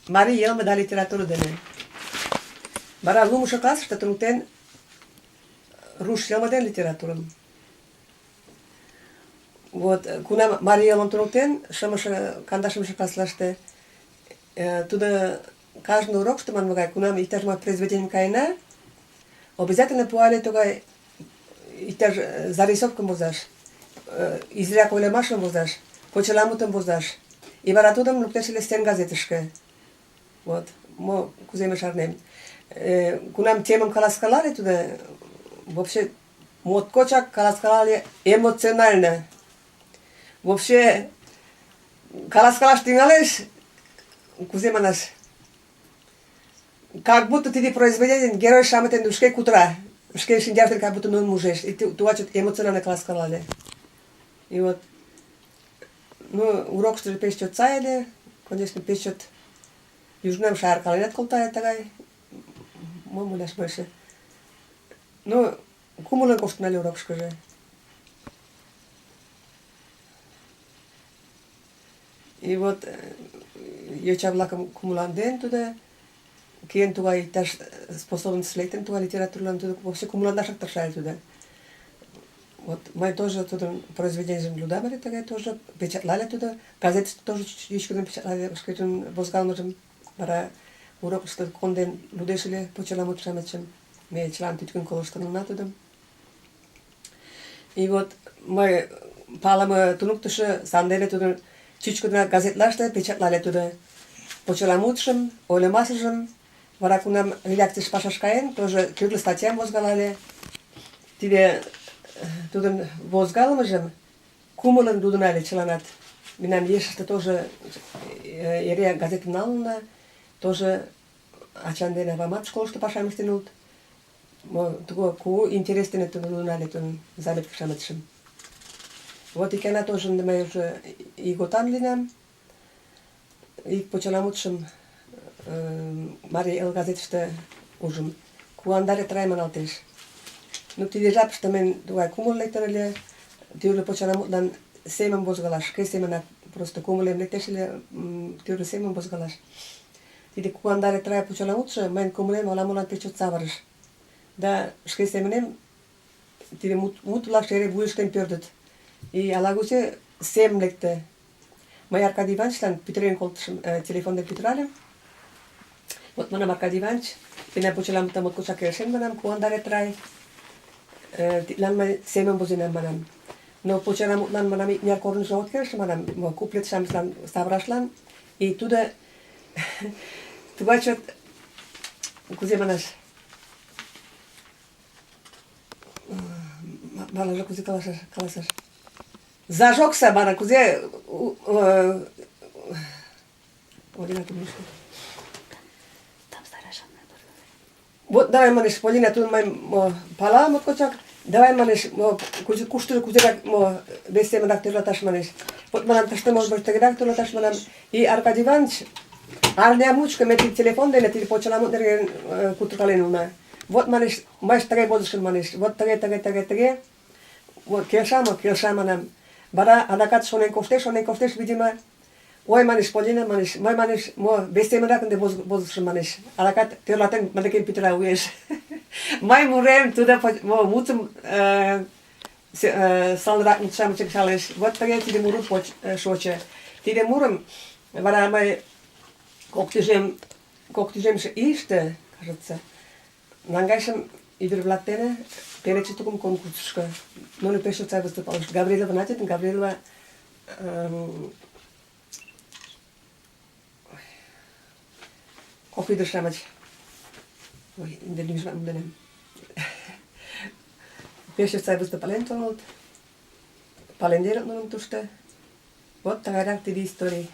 Марий йылме да литература дене. Вара лумышо классыште туныктен руш йылме ден литературым. Вот, кунам марий йылмым туныктен, кандашымше класслаште, тудо каждый урокышто манмыгай, кунам иктаж-мо произведенийым каена, обязательно пуале тугай иктаж зарисовкым возаш, изряк ойлымашым возаш, почеламутым возаш. И вара тудым луктеш ыле стен газетышке. Вот, мо кузе мый шарнем. Кунам темым каласкалале тудо, вообще моткочак каласкалале эмоционально. Вообще каласкалаш тӱҥалеш, кузе манаш, как будто тиде произведение герой-шамыт ынде шке кутыра, шке шинчаж дене как будто нуным ужеш. И тугай чот эмоционально каласкалале. И вот, ну, урокыштыжо пеш чот сай ыле, конечно, пеш чот южнам шаркаленат колта тыгай. Мом ойлаш больше. Ну, кумылын коштын але урокышкыжо. И вот йоча-влакым кумыланден тудо, киен тугай иктаж способность лектын тугай литературлан тудо вообще кумыландашак тырша тудо. Вот мый тоже тудын произведенийжым лудам ыле тыгай тоже, печатлале тудо, газетыште тоже чӱчкыдын печатлале шкетын возгалмыжым, вара урокышто конден лудеш ыле почеламут-шамычым, ме чылан тӱткын колыштынна тудым. И вот мый палыме туныктышо сандене тудын чӱчкыдынак газетлаште печатлале тудо почеламутшым, ойлымашыжым, вара кунам редакцийыш пашаш каен, тоже тӱрлӧ статьям возгалале. Тиде тудын возгалымыжым кумылын лудына чыланат. Мемнан ешыште тоже эре газетым налынна, тоже ачам ден авамат школышто пашам ыштен улыт. Тугай кугу интерес дене лудына тудын заметкыш-шамычшым. Вот икана тоже мый уже ийготан лийнам. Ик почеламутшым Марий Эл газетыште ужым. Куандаре трай маналтеш. Ну, тиде жапыште мен тугай кумыл лектын ыле, тӱрлӧ почеламутлан семым возгалаш, шке семынак просто кумылем лектеш ыле, тӱрлӧ семым возгалаш. Тиде куандаре трай почеламутшо мыйын кумылем ала-молан пеш чот савырыш. Да шке семынем тиде мут-влак эре вуйышкем пӧрдыт. И ала-кузе сем лекте. Мый Аркадий Ивановичлан пӱтырен колтышым, телефон дене пӱтыральым. Вот манам, Аркадий Иванович, мемнан почеламутым моткочак келшен, манам, куандаре трай. Тидлан мый семым возенам, манам. Но почеламутлан, манам, икмыняр корныжо от келше, манам, куплет-шамычлан савырашлан. И тудо тугай чот, кузе манаш, малаже кузе каласаш. Зажёгся, манам, кузе Полина, ты будешь? Там старашанная была. Вот давай, манеш, Полина, тут мый пала моткочак. Давай, манеш, куштыжо кузерак вес семынак тӧрлаташ, манеш. Вот манам, тыште, может быть, тыгерак тӧрлаташ, манам. И Аркадий Иванович, арня мучко ме тиде телефон дене тиде почеламут нерген кутыркален улына. Вот, манеш, мый тыгай возышым, манеш. Вот тыге. Вот келша, манам. Вара адакат шонен коштеш, видимо. Ой, манеш, Полина, манеш, мый, манеш, вес семынак ынде возышым, манеш. Адакат тӧрлатен мый декем пӱтыра уэш. Мый мурем, тудо мутым сылнырак мут-шамычым кычалеш. Вот тыге тиде мурым шочо. Тиде мурым вара мый кок тӱжемше ийыште, кажется, наҥгайышым ӱдыр-влак дене пеледше тукым конкурсышко. Нуно пеш чот сай выступалышт. Гаврилова Надя ден Гаврилова кок ӱдыр-шамыч. Ой, ынде лӱмжымат монденам. Пеш чот сай выступален толыт. Паленденыт нуным тушто. Вот тыгайрак тиде историй.